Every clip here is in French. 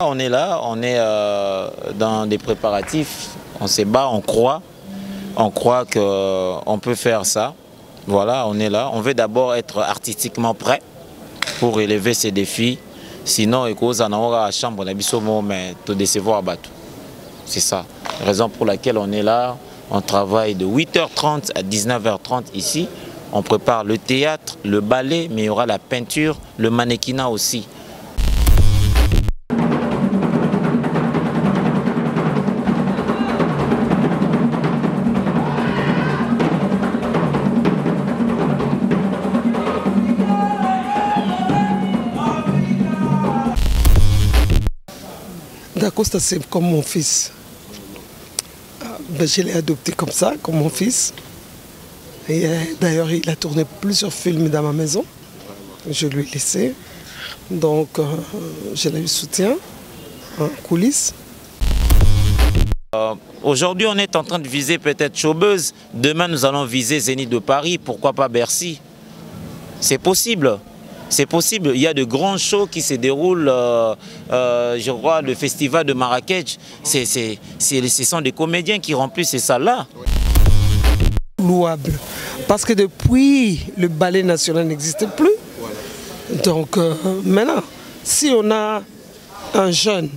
On est là, on est dans des préparatifs, on se bat, on croit qu'on peut faire ça. Voilà, on est là. On veut d'abord être artistiquement prêt pour élever ces défis. Sinon, on aura la chambre, mais te décevoir. C'est ça. La raison pour laquelle on est là. On travaille de 8h30 à 19h30 ici. On prépare le théâtre, le ballet, mais il y aura la peinture, le mannequinat aussi. Dacosta, c'est comme mon fils. Je l'ai adopté comme ça, comme mon fils. D'ailleurs, il a tourné plusieurs films dans ma maison. Je lui ai laissé. Donc, je l'ai eu soutien en coulisses. Aujourd'hui, on est en train de viser peut-être Chaubeuse. Demain, nous allons viser Zénith de Paris. Pourquoi pas Bercy? C'est possible. C'est possible. Il y a de grands shows qui se déroulent. Je crois le festival de Marrakech. Ce sont des comédiens qui remplissent ces salles-là. Louable. Parce que depuis, le ballet national n'existe plus. Donc maintenant, si on a un jeune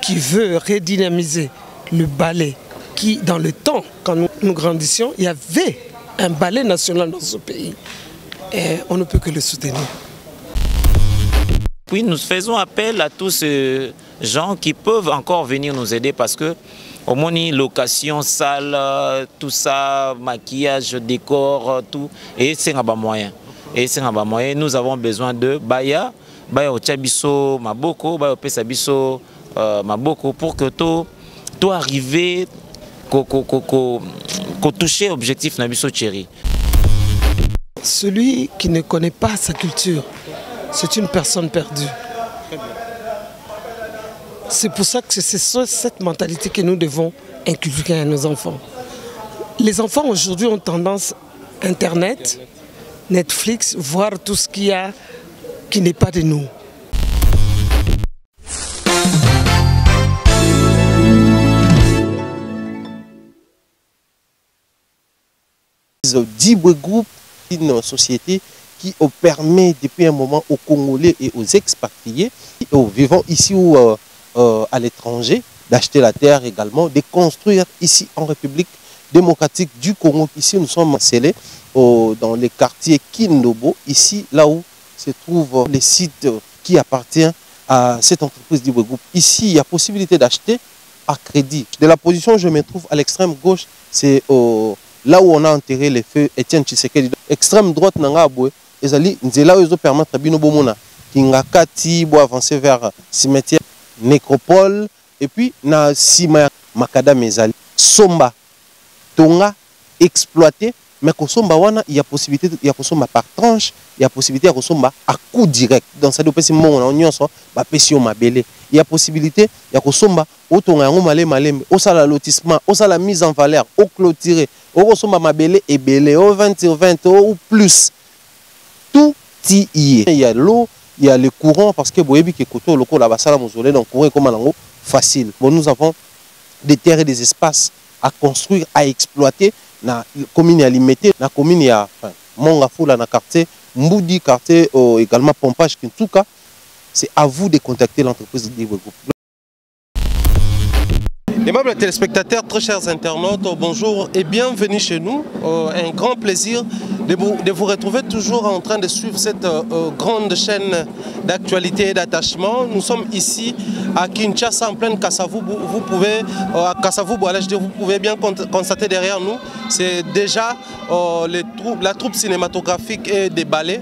qui veut redynamiser le ballet, qui dans le temps, quand nous grandissions, il y avait un ballet national dans ce pays. Et on ne peut que le soutenir. Puis nous faisons appel à tous ces gens qui peuvent encore venir nous aider parce que au moins location, salle, tout ça, maquillage, décor, tout, et c'est un bas moyen. Et c'est un bas moyen. Nous avons besoin de Baya Ochabiso, Maboko, Baya Pesabiso, Maboko pour que tout arrive, qu'on touche l'objectif Nabiso Thierry. Celui qui ne connaît pas sa culture, c'est une personne perdue. C'est pour ça que c'est cette mentalité que nous devons inculquer à nos enfants. Les enfants aujourd'hui ont tendance Internet, Netflix, voir tout ce qu'il y a qui n'est pas de nous. Dibwe Group, une société qui permet depuis un moment aux Congolais et aux expatriés, aux vivants ici ou à l'étranger, d'acheter la terre également, de construire ici en République démocratique du Congo. Ici, nous sommes scellés dans les quartiers Kindobo, ici, là où se trouve les sites qui appartiennent à cette entreprise Dibwe Group. Ici, il y a possibilité d'acheter à crédit. De la position où je me trouve à l'extrême gauche, c'est là où on a enterré les feux Étienne Tshisekedi. Extrême droite, Nangabwe. Ezali nzela oyo permettre bino bomona kingakati bo avancer vers cimetière nécropole et puis na sima makadam ezali somba tonga exploité mais ko somba wana il y a possibilité ya ko somba par tranche, il y a possibilité ya ko somba à coup direct dans ça dopesi mongo na nyonso ba pesi o mabele, il y a possibilité ya ko somba o tonga yango malembe o sala lotissement o sala mise en valeur o clôturer o ko somba mabele ebele o 20/20 ou plus. Tout y est. Il y a l'eau, il y a le courant parce que boyebi ke koto loko la basala mozolé donc courant comme nango facile. Bon, nous avons des terres et des espaces à construire, à exploiter na commune à limiter, na commune ya Mongafula na quartier Mboudi quartier également Pompage Kintuka. C'est à vous de contacter l'entreprise Dibwe Group. Aimables téléspectateurs, très chers internautes, bonjour et bienvenue chez nous. Un grand plaisir de vous retrouver toujours en train de suivre cette grande chaîne d'actualité et d'attachement. Nous sommes ici à Kinshasa, en pleine Kasavubu. Vous pouvez, à Kasavubu, vous pouvez bien constater derrière nous, c'est déjà la troupe cinématographique et des ballets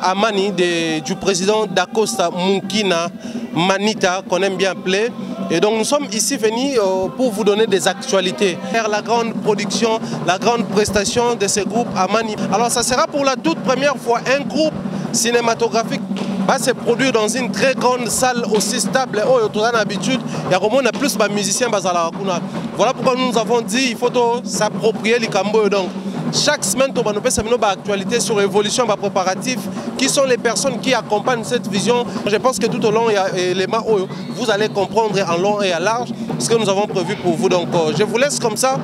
Amani du président Dacosta Mukina Manita, qu'on aime bien appeler. Et donc nous sommes ici venus pour vous donner des actualités. La grande production, la grande prestation de ce groupe Amani. Alors ça sera pour la toute première fois un groupe cinématographique va se produire dans une très grande salle aussi stable. On a l'habitude, il y a plus de musiciens. Voilà pourquoi nous avons dit qu'il faut s'approprier les cambos. Donc chaque semaine, on va nous actualité sur l'évolution préparatifs, qui sont les personnes qui accompagnent cette vision. Je pense que tout au long, il y a éléments où vous allez comprendre en long et en large ce que nous avons prévu pour vous. Donc, je vous laisse comme ça.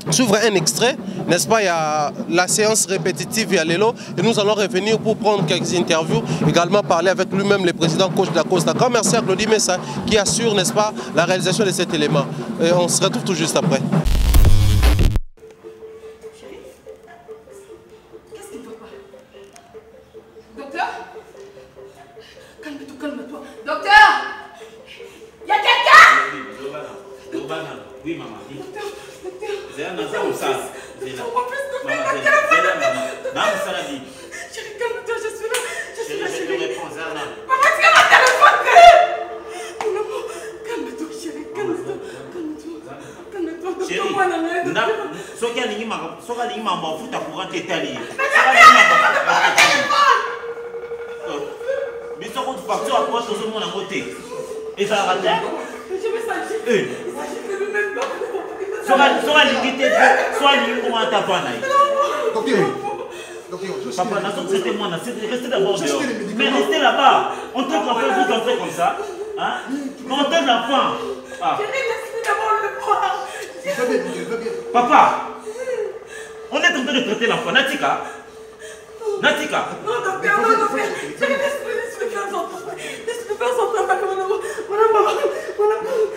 S'ouvre un extrait, n'est-ce pas? Il y a la séance répétitive, il y a Lélo, et nous allons revenir pour prendre quelques interviews, également parler avec lui-même, le président coach de la Costa. Encore merci à Claudie Messa qui assure, n'est-ce pas, la réalisation de cet élément. Et on se retrouve tout juste après. Qu'est-ce qui ne va pas? Docteur? Calme-toi, calme-toi. Docteur! Il y a quelqu'un? Oui, maman. Docteur, docteur. Chérie, calme-toi, je suis là. Je suis là, chérie. Maman, tu as mon téléphone. Mon amour, calme-toi, chérie, calme-toi. Calme-toi, docteur, moi, la mère. Papa, restez d'abord dehors. Mais restez là-bas. On traite l'enfant, vous entrez comme ça. Hein? On traite l'enfant. Ah. Papa, on est en train de traiter l'enfant. Natika. Natika. Non, docteur, non, docteur. Laisse-le faire son travail. Laisse-le faire son travail. Mon amour.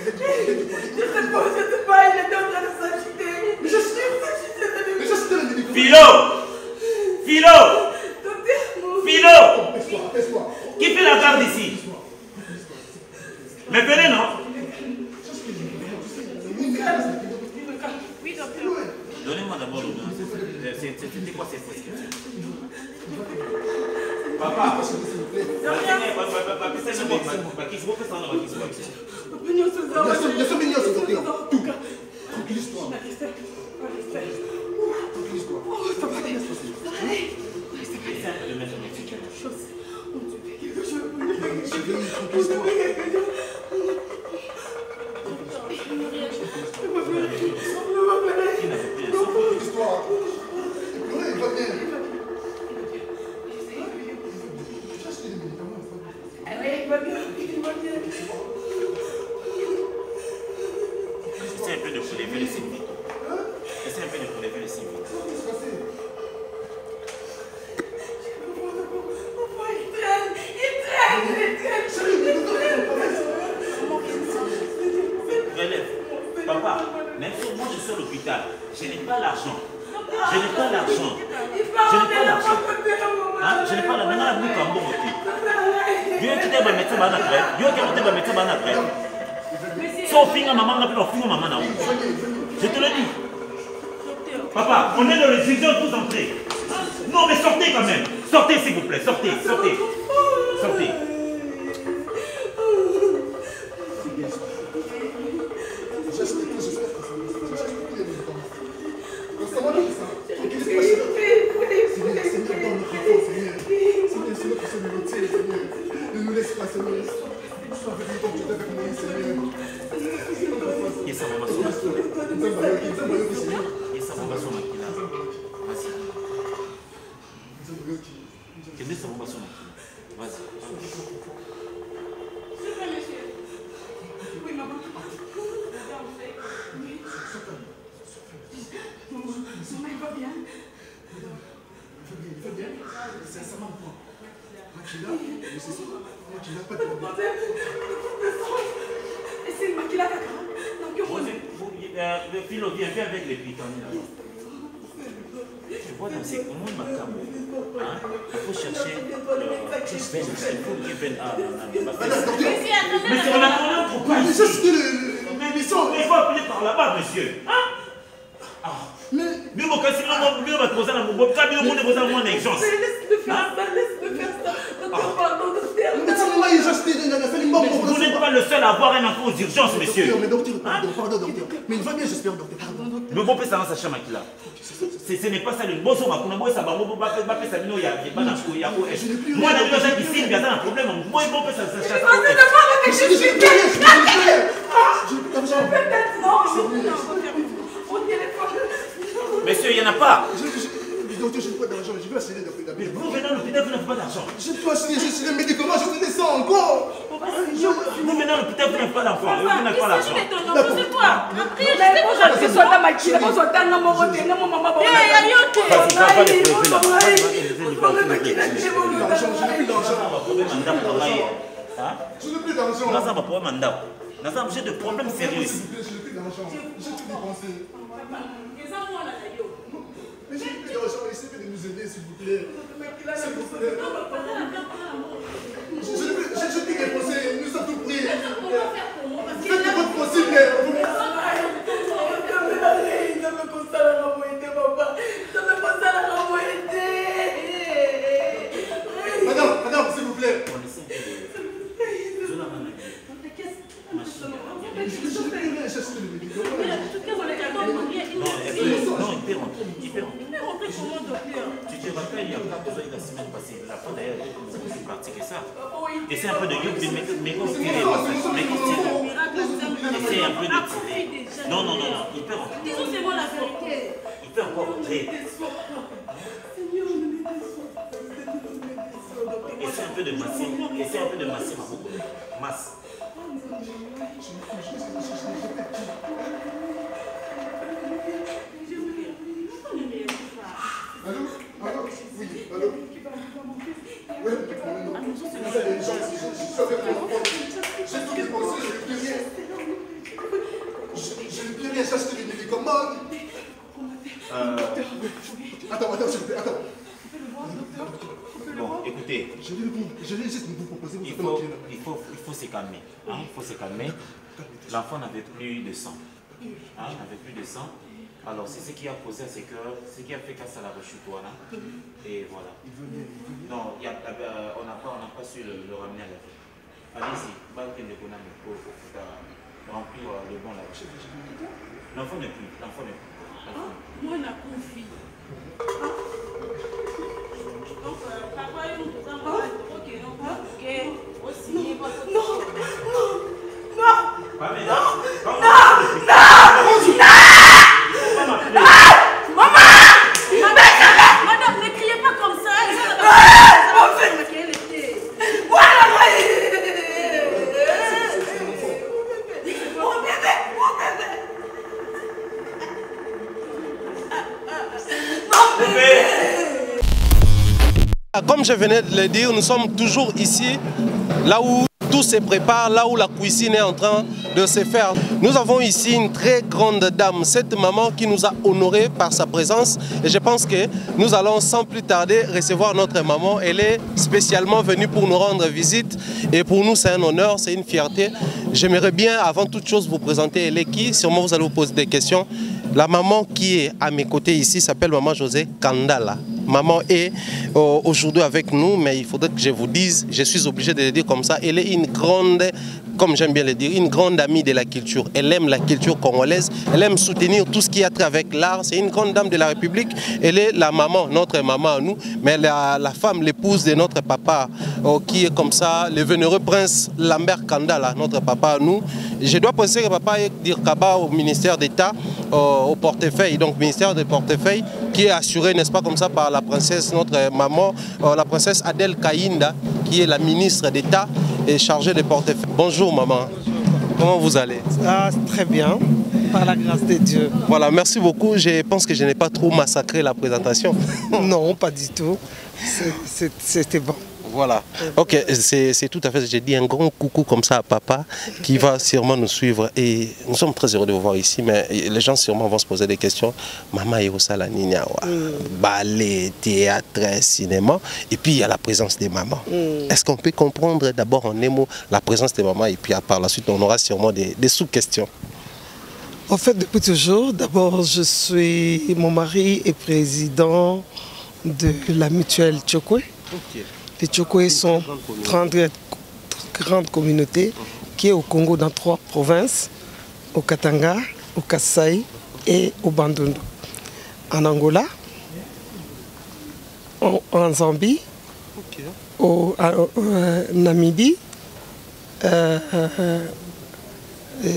Je sais pas, il était en train de s'agiter. Mais je suis Philo! Qui fait la garde ici? Mais venez, non? Oui, docteur. Donnez-moi d'abord l'audience. C'était quoi cette question? Papa! Essaye un peu de soulever le civique. Essaye un peu de soulever le civique. Relève. Papa, même si moi je suis à l'hôpital, je n'ai pas l'argent. Je n'ai pas l'argent. Hein? Je n'ai pas l'argent. Maintenant, la boucle en bon côté. Dieu qui t'a médecin ban après. Dieu qui t'a médecin ban après. Sauf finger maman, on appelle finger maman. Je te le dis. Papa, on est dans les urgences, tous entrez. Non, mais sortez quand même. Sortez s'il vous plaît. Sortez. Le philo viens avec les pitons là-bas. Je vois dans ces communes macabres. Hein? Il faut chercher il faut qu'il vienne à mais c'est on a tourné trop pas ici. Mais il faut appeler par là-bas, monsieur. Hein? Mais mon cas, sinon, on va poser la bombe. Quand on va poser la urgence. Laisse-le faire ça. Docteur, pardon, docteur. Vous n'êtes pas le seul à avoir un enfant aux urgences, monsieur. Mais docteur, pardon, docteur. Mais il va bien, j'espère, docteur. Le bon père, ça va s'acheter là. Ce n'est pas ça le bon son. Moi, je n'ai un problème. Moi, bon père, ça s'achète. Monsieur, il n'y en a pas. docteur, je n'ai pas d'argent, je vais acheter des Mais vous venez à l'hôpital, vous n'avez pas d'argent. Je dois acheter les médicaments, je te descends encore. Vous venez à l'hôpital, vous n'avez pas d'argent. Vous n'avez pas d'argent. C'est toi. Je suis là, ma chérie. Je suis là, ma maman. Je n'ai plus d'argent. Là, ça va pouvoir mandat. Là, ça j'ai de problèmes sérieux ici. Je n'ai plus d'argent. J'ai tout dépensé. Mais j'ai plus d'argent. Essayez de nous aider, s'il vous plaît. S'il vous plaît. J'ai tout dépensé. Nous sommes tout pris. Faites votre possible. Madame, s'il vous plaît. Il peut rentrer. Tu te rappelles, il y a pas besoin de la semaine passée. La fois d'ailleurs, c'est parti que ça. Essaie un peu de yoga, mais qu'on tire. Essaie un peu de tirer. Non, il peut rentrer. C'est la vérité. Il peut encore rentrer. Essaie un peu de masser ma boucle. Masse. Allô? Oui, allô? Oui, j'ai tout dépensé, je n'ai plus rien. Je n'ai plus rien, j'ai acheté des médicaments. Attends, s'il vous plaît, attends. Bon, écoutez. Je vais juste vous proposer. Il faut se calmer. Hein? Il faut se calmer. L'enfant n'avait plus de sang. Hein? Il n'avait plus de sang. Alors, c'est ce qui a posé à ce cœur, ce qui a fait qu'à la rechute. Et voilà. Non, on n'a pas su le ramener à la vie. Allez-y, pour remplir le bon là. L'enfant n'est plus. Moi, on a confié. Madame, ne criez pas comme ça. Comme je venais de le dire, nous sommes toujours ici, là où tout se prépare, là où la cuisine est en train de se faire. Nous avons ici une très grande dame, cette maman qui nous a honorés par sa présence. Et je pense que nous allons sans plus tarder recevoir notre maman. Elle est spécialement venue pour nous rendre visite. Et pour nous, c'est un honneur, c'est une fierté. J'aimerais bien, avant toute chose, vous présenter elle est qui. Sûrement, vous allez vous poser des questions. La maman qui est à mes côtés ici s'appelle Maman José Kandala. Maman est aujourd'hui avec nous, mais il faudrait que je vous dise, je suis obligé de le dire comme ça, elle est une grande, comme j'aime bien le dire, une grande amie de la culture. Elle aime la culture congolaise, elle aime soutenir tout ce qui a trait avec l'art. C'est une grande dame de la République. Elle est la maman, notre maman à nous, mais la femme, l'épouse de notre papa, qui est comme ça, le vénéreux prince Lambert Kandala, notre papa à nous. Je dois penser que papa est Dirkaba au ministère d'État, au portefeuille, donc ministère des portefeuilles, qui est assuré, n'est-ce pas, comme ça, par la princesse, notre maman, la princesse Adèle Kaïnda, qui est la ministre d'État et chargée des portefeuilles. Bonjour maman, comment vous allez? Ah, très bien, par la grâce de Dieu. Voilà, merci beaucoup. Je pense que je n'ai pas trop massacré la présentation. Non, pas du tout. C'était bon. Voilà, ok, c'est tout à fait, j'ai dit un grand coucou comme ça à papa qui va sûrement nous suivre et nous sommes très heureux de vous voir ici, mais les gens sûrement vont se poser des questions. Maman est au Salanina, ballet, théâtre, cinéma, et puis il y a la présence des mamans. Est-ce qu'on peut comprendre d'abord en émo la présence des mamans et puis par la suite on aura sûrement des sous-questions? En fait, depuis toujours, d'abord mon mari est président de la mutuelle Tchokwe. Okay. Les Tchokwe sont 30 grandes communautés qui est au Congo dans 3 provinces, au Katanga, au Kasaï et au Bandundu. En Angola, en Zambie, okay. Au Namibie,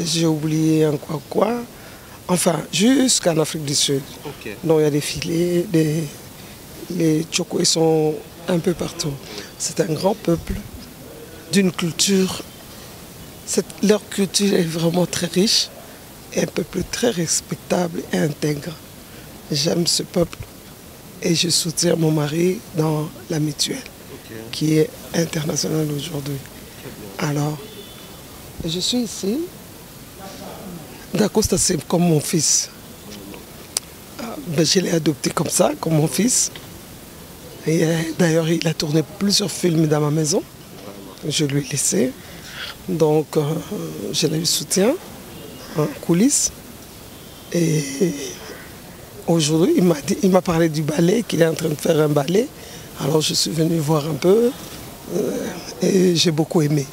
j'ai oublié encore quoi, enfin jusqu'en Afrique du Sud. Okay. Donc il y a des filets, Les Tchokwe sont un peu partout. C'est un grand peuple d'une culture. Leur culture est vraiment très riche et un peuple très respectable et intègre. J'aime ce peuple et je soutiens mon mari dans la mutuelle qui est internationale aujourd'hui. Alors, je suis ici. D'Acosta, c'est comme mon fils. Je l'ai adopté comme ça, comme mon fils. D'ailleurs, il a tourné plusieurs films dans ma maison. Je lui ai laissé. Donc, je l'ai eu soutien en coulisses. Et aujourd'hui, il m'a parlé du ballet, qu'il est en train de faire un ballet. Alors, je suis venu voir un peu et j'ai beaucoup aimé.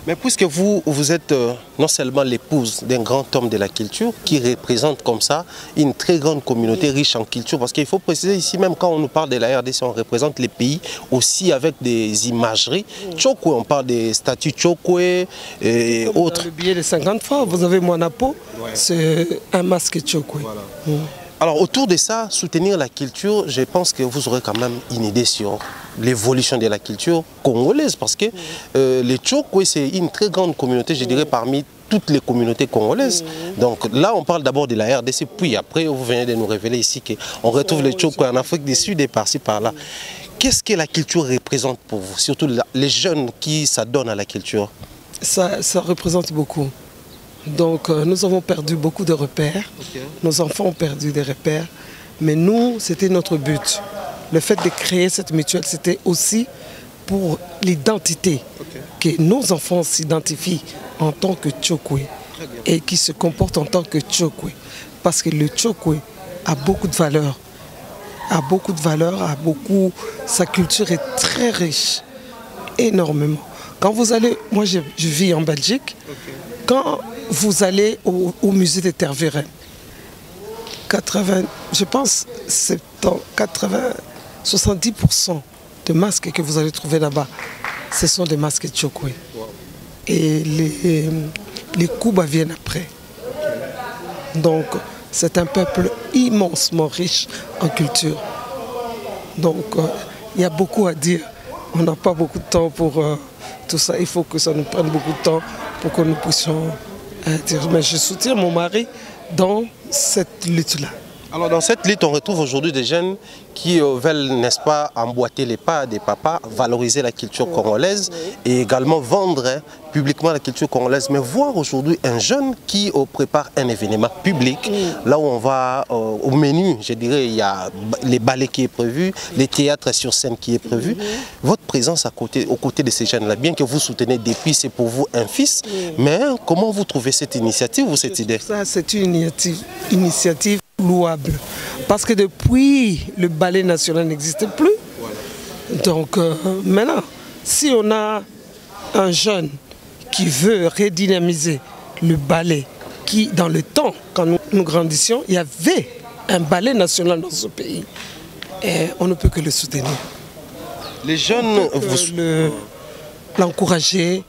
Mais puisque vous êtes non seulement l'épouse d'un grand homme de la culture qui représente comme ça une très grande communauté riche en culture, parce qu'il faut préciser ici, même quand on nous parle de la RDC, on représente les pays aussi avec des imageries. Tchokwe, on parle des statues Tchokwe et autres. Dans le billet de 50 francs, vous avez Monapo, c'est un masque Tchokwe. Voilà. Alors autour de ça, soutenir la culture, je pense que vous aurez quand même une idée sur l'évolution de la culture congolaise, parce que les Tchokwe, c'est une très grande communauté, je dirais, parmi toutes les communautés congolaises. Donc là, on parle d'abord de la RDC, puis après, vous venez de nous révéler ici qu'on retrouve les Tchokwe en Afrique du Sud et par-ci, par-là. Qu'est-ce que la culture représente pour vous, surtout les jeunes qui s'adonnent à la culture? Ça représente beaucoup. Donc nous avons perdu beaucoup de repères, nos enfants ont perdu des repères, mais nous, c'était notre but. Le fait de créer cette mutuelle, c'était aussi pour l'identité, que nos enfants s'identifient en tant que Tchokwe et qui se comportent en tant que Tchokwe. Parce que le Tchokwe a beaucoup de valeurs, sa culture est très riche, énormément. Quand vous allez, moi je vis en Belgique, quand vous allez au musée de Tervuren, je pense 70% de masques que vous allez trouver là-bas, ce sont des masques Tchokwe. Et les Kouba viennent après. Donc c'est un peuple immensement riche en culture. Donc il y a beaucoup à dire. On n'a pas beaucoup de temps pour tout ça. Il faut que ça nous prenne beaucoup de temps pour que nous puissions dire. Mais je soutiens mon mari dans cette lutte-là. Alors dans cette lutte, on retrouve aujourd'hui des jeunes qui veulent, n'est-ce pas, emboîter les pas des papas, valoriser la culture congolaise et également vendre publiquement la culture congolaise. Mais voir aujourd'hui un jeune qui prépare un événement public, là où on va au menu, je dirais, il y a les ballets qui est prévu, les théâtres sur scène qui est prévu. Votre présence aux côtés de ces jeunes-là, bien que vous soutenez depuis, c'est pour vous un fils, mais comment vous trouvez cette initiative ou cette idée? Ça, c'est une initiative louable. Parce que depuis, le ballet national n'existe plus. Donc maintenant, si on a un jeune qui veut redynamiser le ballet, qui dans le temps, quand nous grandissions, il y avait un ballet national dans ce pays. Et on ne peut que le soutenir. Les jeunes, l'encourager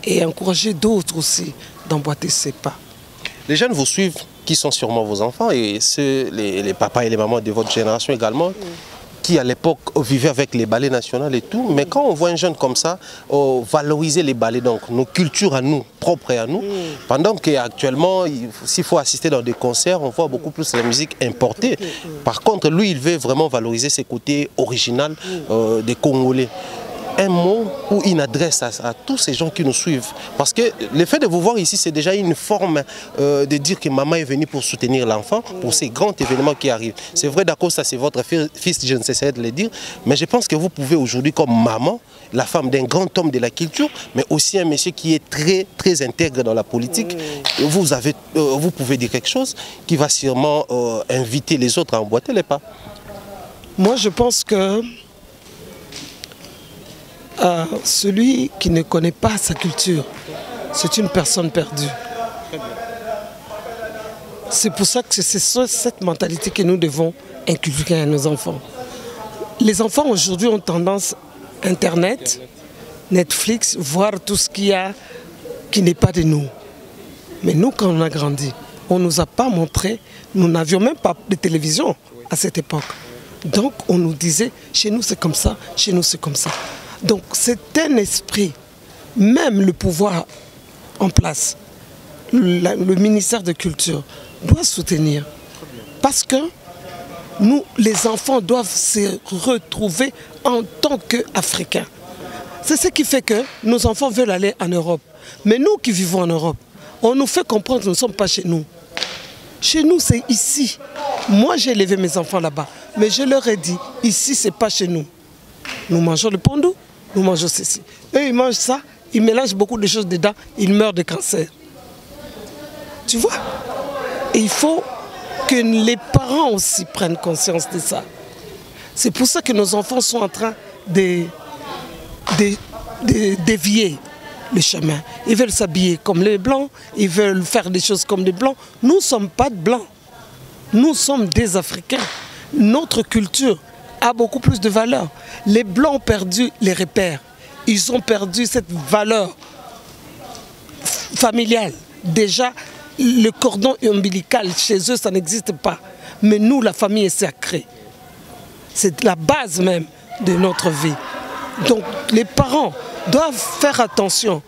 et encourager d'autres aussi d'emboîter ses pas. Les jeunes vous suivent, qui sont sûrement vos enfants et les papas et les mamans de votre génération également, qui à l'époque vivaient avec les ballets nationaux et tout. Mais quand on voit un jeune comme ça, valoriser les ballets, donc nos cultures à nous, propres à nous, pendant qu'actuellement, s'il faut assister dans des concerts, on voit beaucoup plus la musique importée. Par contre, lui, il veut vraiment valoriser ses côtés originaux des Congolais. Un mot ou une adresse à tous ces gens qui nous suivent. Parce que le fait de vous voir ici, c'est déjà une forme de dire que maman est venue pour soutenir l'enfant, pour ces grands événements qui arrivent. C'est vrai, d'accord, ça c'est votre fils, je ne cesserai de le dire, mais je pense que vous pouvez aujourd'hui, comme maman, la femme d'un grand homme de la culture, mais aussi un monsieur qui est très, très intègre dans la politique, vous pouvez dire quelque chose qui va sûrement inviter les autres à emboîter les pas. Moi, je pense que celui qui ne connaît pas sa culture, c'est une personne perdue. C'est pour ça que c'est cette mentalité que nous devons inculquer à nos enfants. Les enfants aujourd'hui ont tendance, Internet, Netflix, voir tout ce qu'il y a qui n'est pas de nous. Mais nous, quand on a grandi, on ne nous a pas montré, nous n'avions même pas de télévision à cette époque. Donc on nous disait, chez nous c'est comme ça, chez nous c'est comme ça. Donc c'est un esprit, même le pouvoir en place, le ministère de Culture doit soutenir. Parce que nous, les enfants doivent se retrouver en tant qu'Africains. C'est ce qui fait que nos enfants veulent aller en Europe. Mais nous qui vivons en Europe, on nous fait comprendre que nous ne sommes pas chez nous. Chez nous, c'est ici. Moi, j'ai élevé mes enfants là-bas. Mais je leur ai dit, ici, ce n'est pas chez nous. Nous mangeons le pondou, nous mangeons ceci. Eux, ils mangent ça, ils mélangent beaucoup de choses dedans, ils meurent de cancer. Tu vois? Et il faut que les parents aussi prennent conscience de ça. C'est pour ça que nos enfants sont en train de dévier le chemin. Ils veulent s'habiller comme les blancs, ils veulent faire des choses comme les blancs. Nous ne sommes pas de blancs. Nous sommes des Africains. Notre culture a beaucoup plus de valeur. Les blancs ont perdu les repères. Ils ont perdu cette valeur familiale. Déjà, le cordon ombilical, chez eux, ça n'existe pas. Mais nous, la famille est sacrée. C'est la base même de notre vie. Donc, les parents doivent faire attention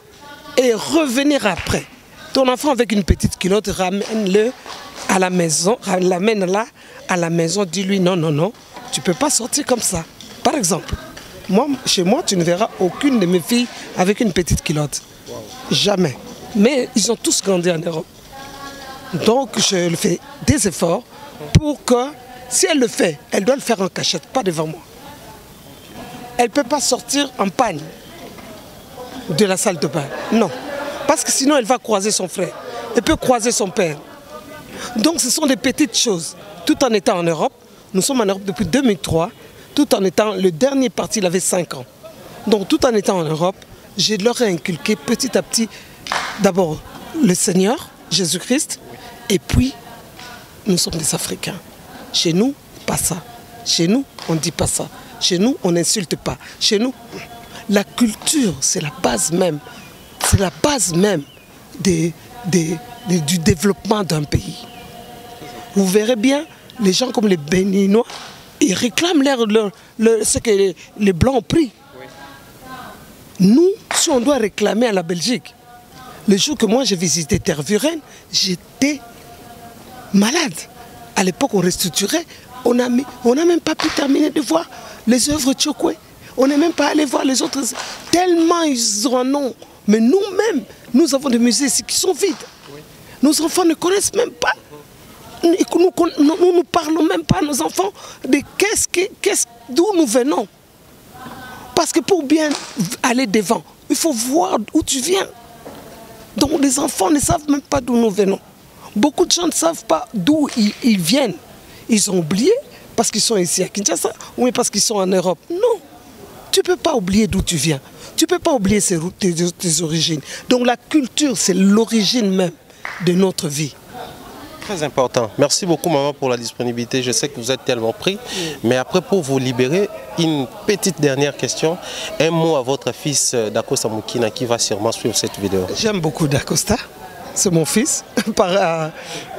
et revenir après. Ton enfant avec une petite culotte, ramène-le à la maison, l'amène-la à la maison, dis-lui non, non, non, tu ne peux pas sortir comme ça. Par exemple, moi, chez moi, tu ne verras aucune de mes filles avec une petite culotte. Wow. Jamais. Mais ils ont tous grandi en Europe. Donc, je fais des efforts pour que, si elle le fait, elle doit le faire en cachette, pas devant moi. Elle ne peut pas sortir en panne de la salle de bain. Non. Parce que sinon, elle va croiser son frère. Elle peut croiser son père. Donc, ce sont des petites choses. Tout en étant en Europe, nous sommes en Europe depuis 2003, tout en étant, le dernier parti, il avait 5 ans. Donc, tout en étant en Europe, je leur ai inculqué petit à petit, d'abord, le Seigneur, Jésus-Christ, et puis, nous sommes des Africains. Chez nous, pas ça. Chez nous, on ne dit pas ça. Chez nous, on n'insulte pas. Chez nous, la culture, c'est la base même. C'est la base même du développement d'un pays. Vous verrez bien, les gens comme les Béninois, ils réclament ce que les Blancs ont pris. Nous, si on doit réclamer à la Belgique, le jour que moi j'ai visité Tervuren, j'étais malade. À l'époque, on restructurait. On n'a même pas pu terminer de voir les œuvres Tchokwe. On n'est même pas allé voir les autres. Tellement ils en ont. Mais nous-mêmes, nous avons des musées ici qui sont vides. Oui. Nos enfants ne connaissent même pas. Nous ne parlons même pas à nos enfants de d'où nous venons. Parce que pour bien aller devant, il faut voir où tu viens. Donc les enfants ne savent même pas d'où nous venons. Beaucoup de gens ne savent pas d'où ils viennent. Ils ont oublié parce qu'ils sont ici à Kinshasa ou parce qu'ils sont en Europe. Non, tu ne peux pas oublier d'où tu viens. Tu ne peux pas oublier tes origines. Donc la culture, c'est l'origine même de notre vie. Très important. Merci beaucoup, maman, pour la disponibilité. Je sais que vous êtes tellement pris. Mais après, pour vous libérer, une petite dernière question. Un mot à votre fils Dacosta Moukina qui va sûrement suivre cette vidéo. J'aime beaucoup Dacosta. C'est mon fils.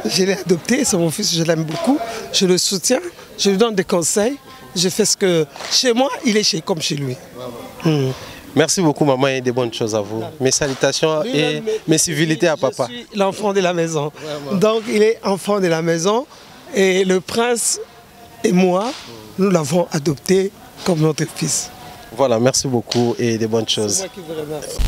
Je l'ai adopté. C'est mon fils. Je l'aime beaucoup. Je le soutiens. Je lui donne des conseils. Je fais ce que... Chez moi, il est comme chez lui. Merci beaucoup, maman, et de bonnes choses à vous. Mes salutations et mes civilités à papa. Je suis l'enfant de la maison. Donc, il est enfant de la maison. Et le prince et moi, nous l'avons adopté comme notre fils. Voilà, merci beaucoup et de bonnes choses. C'est moi qui vous remercie.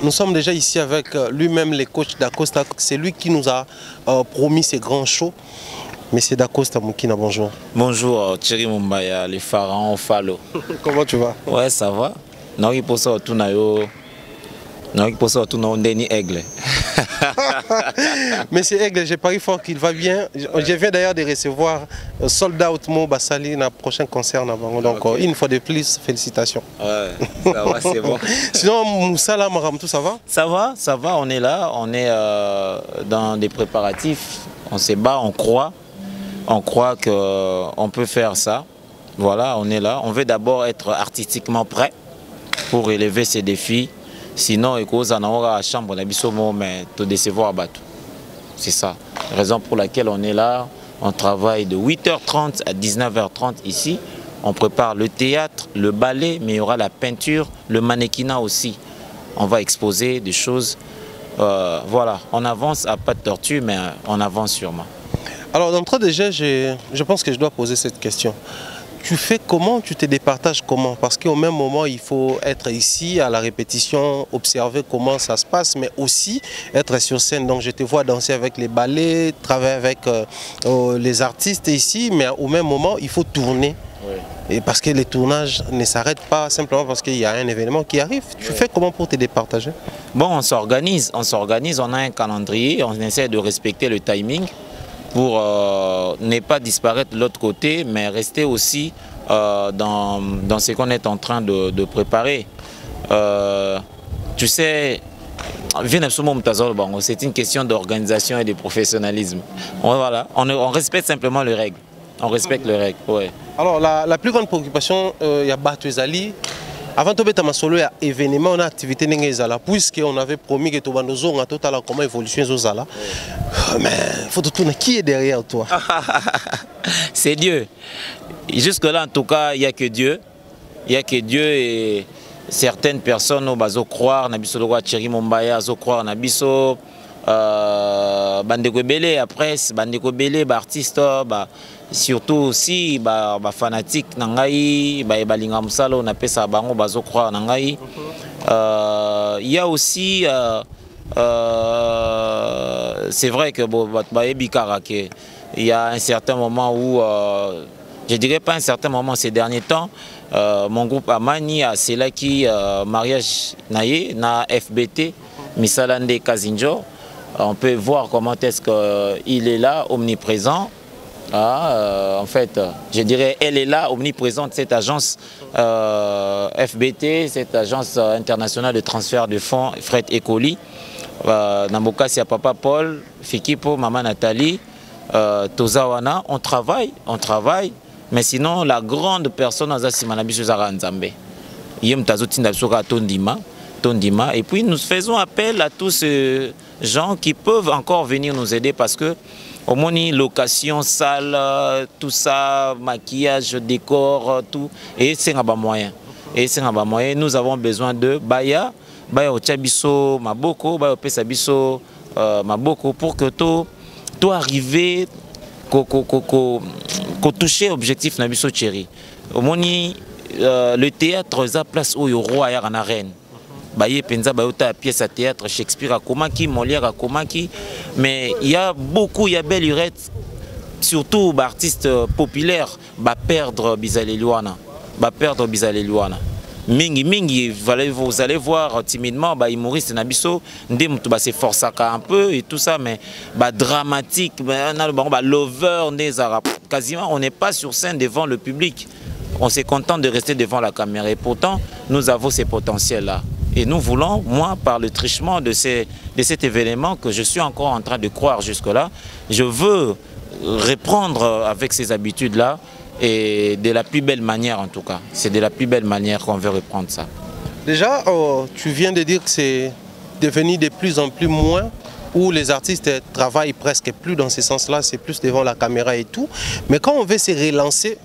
Nous sommes déjà ici avec lui-même, les coachs d'Acosta. C'est lui qui nous a promis ces grands shows. Monsieur d'Acosta Moukina, bonjour. Bonjour, Thierry Mumbaya, le pharaon Falo. Comment tu vas? Ouais, ça va. Non, il pense à tout nayo. Non, il pense à tout nayo Denis Aigle. Monsieur Aigle, j'ai parié fort qu'il va bien. Je viens d'ailleurs de recevoir Sold Out Mo Bassali dans le prochain concert. Donc, okay. Une fois de plus, félicitations. Ouais, ça va, c'est bon. Sinon, Moussala Maramtou, ça va? Ça va, on est là. On est dans des préparatifs. On se bat, on croit. On croit qu'on peut faire ça. Voilà, on est là. On veut d'abord être artistiquement prêt pour relever ces défis. Sinon, il y a une chambre, mais te décevoir. C'est ça. Raison pour laquelle on est là. On travaille de 8h30 à 19h30 ici. On prépare le théâtre, le ballet, mais il y aura la peinture, le mannequinat aussi. On va exposer des choses. Voilà, on avance à pas de tortue, mais on avance sûrement. Alors, d'entrée de jeu, je pense que je dois poser cette question. Tu fais comment? Tu te départages comment? Parce qu'au même moment, il faut être ici à la répétition, observer comment ça se passe, mais aussi être sur scène. Donc je te vois danser avec les ballets, travailler avec les artistes ici, mais au même moment, il faut tourner. Oui. Et parce que les tournages ne s'arrêtent pas simplement parce qu'il y a un événement qui arrive. Tu fais comment pour te départager? Bon, on s'organise, on a un calendrier, on essaie de respecter le timing pour ne pas disparaître de l'autre côté, mais rester aussi dans ce qu'on est en train de préparer. Tu sais, c'est une question d'organisation et de professionnalisme. Voilà, on respecte simplement les règles. On respecte les règles, ouais. Alors, la plus grande préoccupation, il y a Batouezali. Avant de mettre solo, il y a événement, on a activité puisqu'on avait promis que tu vas nous en total comment évolution zala. Mais il faut te tourner. Qui est derrière toi? C'est Dieu. Jusque-là, en tout cas, il n'y a que Dieu. Il n'y a que Dieu et certaines personnes ont croire Nabiso Loa Thierry Mumbaya, croire Nabiso Bandeko Belé, après Bandeko Belé, artiste, surtout aussi fanatique nangai, balinga musala on appelle ça bango bazo croire nangai. Il y a aussi c'est vrai que il y a un certain moment où je dirais pas un certain moment ces derniers temps, mon groupe Amani a c'est là qui mariage naye na FBT Misalande Kazinjo. On peut voir comment est-ce qu'il est là, omniprésent. En fait, je dirais, elle est là, omniprésente, cette agence FBT, cette agence internationale de transfert de fonds, Fret et colis. Namboka, c'est Papa Paul, Fikipo, Maman Nathalie, Tozawana, on travaille, mais sinon, la grande personne, c'est Manabiso Zara Nzambe. Yem Tazotinda Soka Tondima. Et puis, nous faisons appel à tous ces gens qui peuvent encore venir nous aider parce que au moins location, salle, tout ça, maquillage, décor, tout, et c'est un bas moyen. Nous avons besoin de Baya Ochabiso, Maboko, Baya Pesabiso, Maboko, pour que tout arrive, qu'on touche l'objectif Nabiso Thierry. Au moins, le théâtre, ça place où il y a roi en arène. Baye penza bayota pièce à théâtre Shakespeare à Komaki, Molière à Komaki, mais il y a beaucoup, il y a belle urette, surtout artistes populaires, perdre Bizaleliwana, Mingi, vous allez voir timidement, humoriste Nabiso, ndem tu se force un peu et tout ça, mais dramatique, lover, quasiment on n'est pas sur scène devant le public. On se contente de rester devant la caméra et pourtant nous avons ces potentiels-là. Et nous voulons, moi, par le trichement de cet événement que je suis encore en train de croire jusque-là, je veux reprendre avec ces habitudes-là et de la plus belle manière en tout cas. C'est de la plus belle manière qu'on veut reprendre ça. Déjà, tu viens de dire que c'est devenu de plus en plus moins où les artistes travaillent presque plus dans ce sens-là, c'est plus devant la caméra et tout. Mais quand on veut se relancer,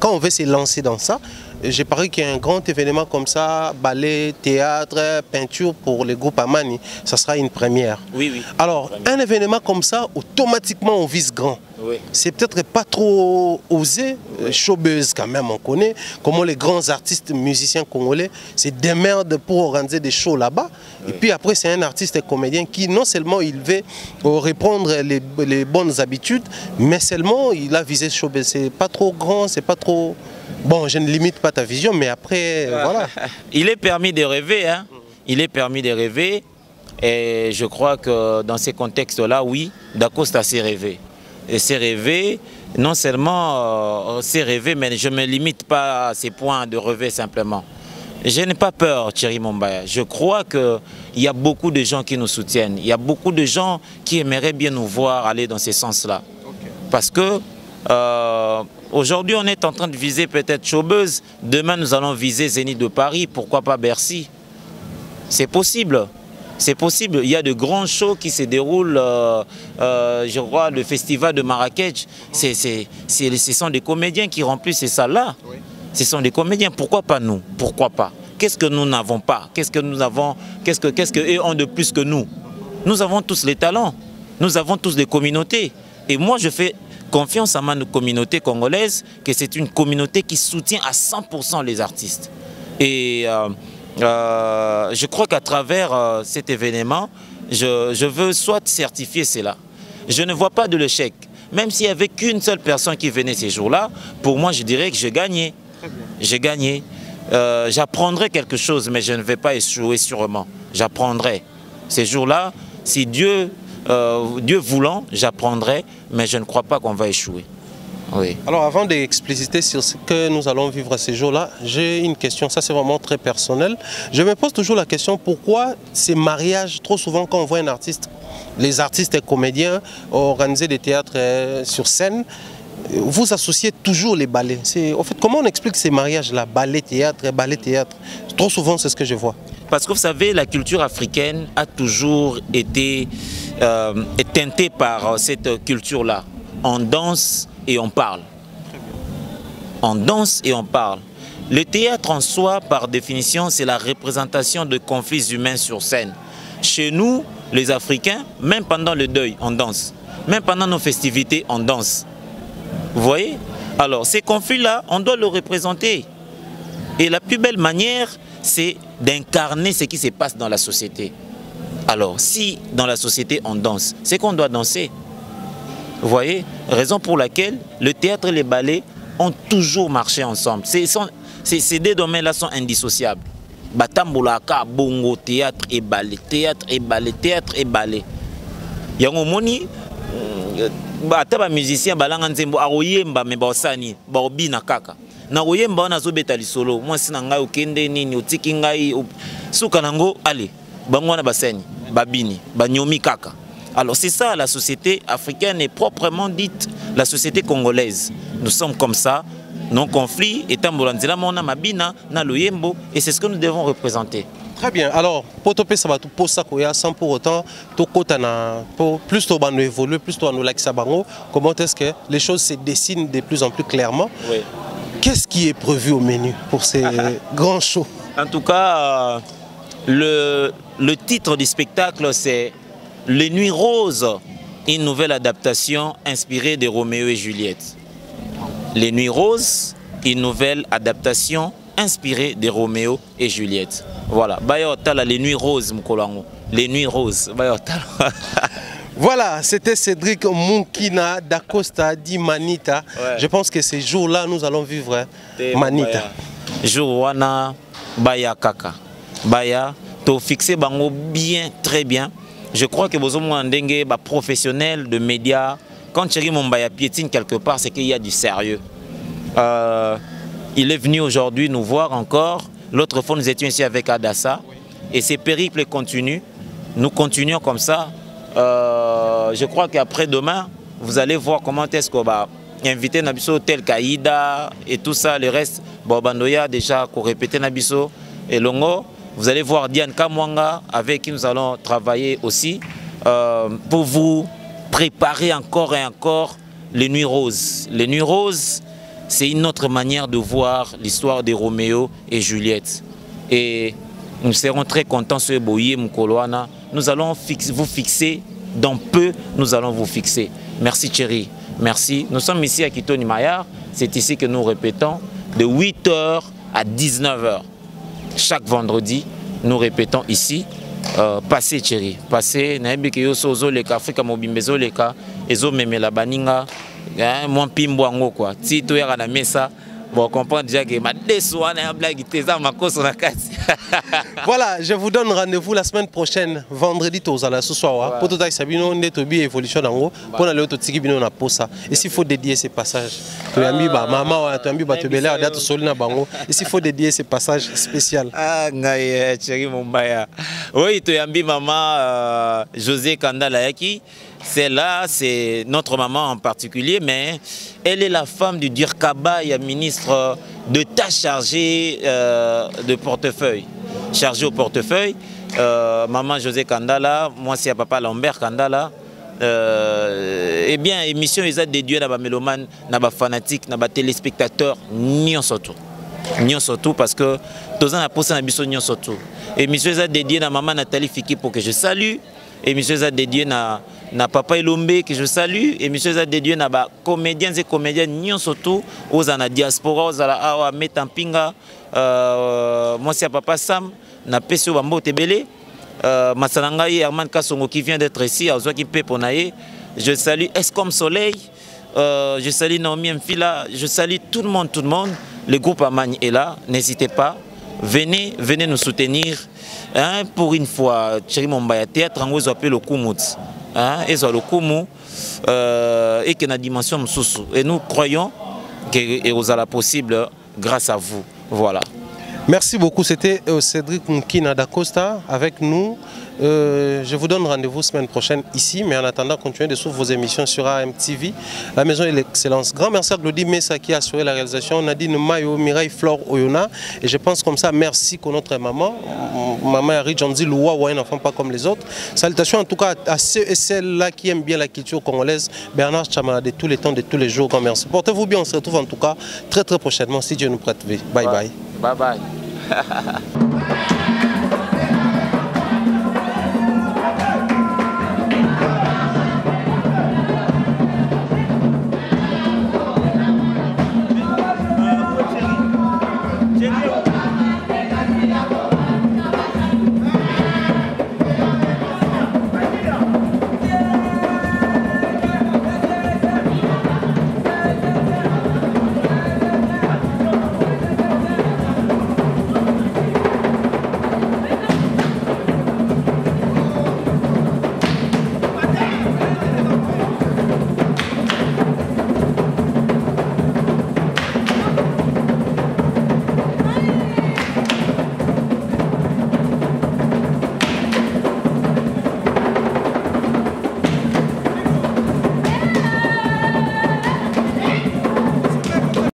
quand on veut se lancer dans ça, j'ai parié qu'il y a un grand événement comme ça, ballet, théâtre, peinture pour les groupes Amani. Ça sera une première. Oui, oui. Alors, un événement comme ça, automatiquement, on vise grand. Oui. C'est peut-être pas trop osé. Showbiz, quand même, on connaît. Comment les grands artistes, musiciens congolais se démerdent pour organiser des shows là-bas. Oui. Et puis après, c'est un artiste et comédien qui, non seulement il veut reprendre les bonnes habitudes, mais seulement il a visé showbiz. C'est pas trop grand, c'est pas trop... Bon, je ne limite pas ta vision, mais après, voilà. Il est permis de rêver, hein. Il est permis de rêver. Et je crois que dans ces contextes-là, oui, Dacosta s'est rêvé. Et c'est rêvé, non seulement c'est rêvé, mais je ne me limite pas à ces points de rêver simplement. Je n'ai pas peur, Thierry Mumbaya. Je crois qu'il y a beaucoup de gens qui nous soutiennent. Il y a beaucoup de gens qui aimeraient bien nous voir aller dans ce sens-là. Okay. Parce que aujourd'hui, on est en train de viser peut-être Showbiz. Demain, nous allons viser Zénith de Paris. Pourquoi pas Bercy? C'est possible. C'est possible. Il y a de grands shows qui se déroulent, je crois, le festival de Marrakech. Ce sont des comédiens qui remplissent ces salles-là. Oui. Ce sont des comédiens. Pourquoi pas nous? Pourquoi pas? Qu'est-ce que nous n'avons pas? Qu'est-ce que nous avons? Qu'est-ce qu'eux ont de plus que nous? Nous avons tous les talents. Nous avons tous des communautés. Et moi, je fais confiance à ma communauté congolaise, que c'est une communauté qui soutient à 100% les artistes. Et... je crois qu'à travers cet événement, je veux soit certifier cela. Je ne vois pas de l'échec. Même s'il n'y avait qu'une seule personne qui venait ces jours-là, pour moi, je dirais que j'ai gagné. J'ai gagné. J'apprendrai quelque chose, mais je ne vais pas échouer sûrement. J'apprendrai. Ces jours-là, si Dieu voulant, j'apprendrai, mais je ne crois pas qu'on va échouer. Oui. Alors avant d'expliciter sur ce que nous allons vivre ces jours-là, j'ai une question, ça c'est vraiment très personnel. Je me pose toujours la question, pourquoi ces mariages, trop souvent quand on voit un artiste, les artistes et comédiens organiser des théâtres sur scène, vous associez toujours les ballets. En fait, comment on explique ces mariages-là, ballet-théâtre, ballet-théâtre? Trop souvent c'est ce que je vois. Parce que vous savez, la culture africaine a toujours été teintée par cette culture-là. On danse et on parle. On danse et on parle. Le théâtre en soi, par définition, c'est la représentation de conflits humains sur scène. Chez nous, les Africains, même pendant le deuil, on danse. Même pendant nos festivités, on danse. Vous voyez? Alors, ces conflits-là, on doit le représenter. Et la plus belle manière, c'est d'incarner ce qui se passe dans la société. Alors, si dans la société, on danse, c'est qu'on doit danser. Vous voyez? Raison pour laquelle le théâtre et les ballets ont toujours marché ensemble. Ces deux domaines-là sont indissociables. Batambolaka, bongo, théâtre et ballet, théâtre et ballet, théâtre et ballet. Yango moni, bataba musicien balanga nzembo aroyemba me baosani, baobina kaka. Na royemba wana zobeta lisolo, moi sina ngai okende nini, otiki ngai suka nango, allez, bango wana basani, babini, banyomi kaka. Alors c'est ça la société africaine et proprement dite la société congolaise. Nous sommes comme ça, non-conflit, et tambolanzela mona mabina na loyembo, et c'est ce que nous devons représenter. Très bien. Alors, pour topé ça va tout pour ça koya sans pour autant plus to bano évoluer, plus to like sabango, comment est-ce que les choses se dessinent de plus en plus clairement? Oui. Qu'est-ce qui est prévu au menu pour ces grands shows? En tout cas, le titre du spectacle c'est Les Nuits Roses, une nouvelle adaptation inspirée de Roméo et Juliette. Les Nuits Roses, une nouvelle adaptation inspirée de Roméo et Juliette. Voilà, Bayotala, Les Nuits Roses, Mkolango. Les Nuits Roses, Bayotala. Voilà, c'était Cédric Moukina d'Acosta dit Manita. Ouais. Je pense que ces jours-là, nous allons vivre Manita. Jour wana Baya Kaka. Baya, to fixé bango bien, très bien. Je crois que vous avez un professionnel de médias. Quand Thierry Mumbaya piétine quelque part, c'est qu'il y a du sérieux. Il est venu aujourd'hui nous voir encore. L'autre fois, nous étions ici avec Adassa. Et ces périples continuent. Nous continuons comme ça. Je crois qu'après demain, vous allez voir comment est-ce qu'on va inviter Nabiso tel Kaïda et tout ça, le reste. Bandoya déjà qu'on répétait Nabiso et Longo. Vous allez voir Diane Kamwanga avec qui nous allons travailler aussi pour vous préparer encore et encore les Nuits Roses. Les Nuits Roses, c'est une autre manière de voir l'histoire de Roméo et Juliette. Et nous serons très contents sur Boye Mukoloana. Nous allons vous fixer, dans peu, nous allons vous fixer. Merci Thierry, merci. Nous sommes ici à Kitoni Mayar. C'est ici que nous répétons de 8h à 19h. Chaque vendredi, nous répétons ici. Passez Thierry, passez. Naebi ke yo sozo leka Afrika mobimbezo leka ezo memela baninga. Moi pimbo ango quoi. Si to yaka na mesa. Bon, on comprend déjà que ma blague Voilà, je vous donne rendez-vous la semaine prochaine, vendredi ce soir. Pour tout ça, Sabino, Netobi évolution en gros. Pour aller au Tiki Bino na posa. Et s'il faut dédier ces passages, tu as mis maman, tu as mis Batebela, tu as solina bango. Et s'il faut dédier ces passages spéciaux. Ah, ngaye, chéri Mumbaya. Oui, tu as mis maman José Kandala Yaki. Celle-là, c'est notre maman en particulier, mais elle est la femme du Dirkaba, ministre de tâches chargées de portefeuille. Chargée au portefeuille, maman José Kandala, moi c'est papa Lambert Kandala. Eh bien, émission ils ont dédié à mélomane, à fanatique, à téléspectateurs, ni en surtout. Ni surtout parce que tous les ans, on a posé ni surtout. Émission ils ont dédié à maman Nathalie Fiki pour que je salue. Émission ils ont dédié na papa Elombe que je salue, et monsieur a dédié na ba comédiens et comédiennes ni surtout aux ana diaspora aux ala awa metampinga moi c'est papa Sam na peso bambo tebele masalanga Herman Kasongo qui vient d'être ici à qui peponaye. Je salue Escom Soleil, je salue Naomi Mfila, je salue tout le monde, le groupe Amagne est là, n'hésitez pas, venez nous soutenir, hein, pour une fois. Thierry Mombaya théâtre en gros appelle le Kumut. Et sur le Kumu et que la dimension Msusu. Et nous croyons que vous allez possible grâce à vous. Voilà. Merci beaucoup. C'était Cédric Mkina d'Acosta avec nous. Je vous donne rendez-vous semaine prochaine ici, mais en attendant, continuez de suivre vos émissions sur AMTV, la maison de l'excellence. Grand merci à Claudie Messa qui a assuré la réalisation, Nadine Mayo, Mireille Flore Oyona, et je pense comme ça, merci à notre maman, maman Harry Jondi Loua ou un enfant pas comme les autres. Salutations en tout cas à ceux et celles-là qui aiment bien la culture congolaise, Bernard Chamara de tous les temps, de tous les jours. Grand merci. Portez-vous bien, on se retrouve en tout cas très prochainement si Dieu nous prête. Bye bye. Bye bye.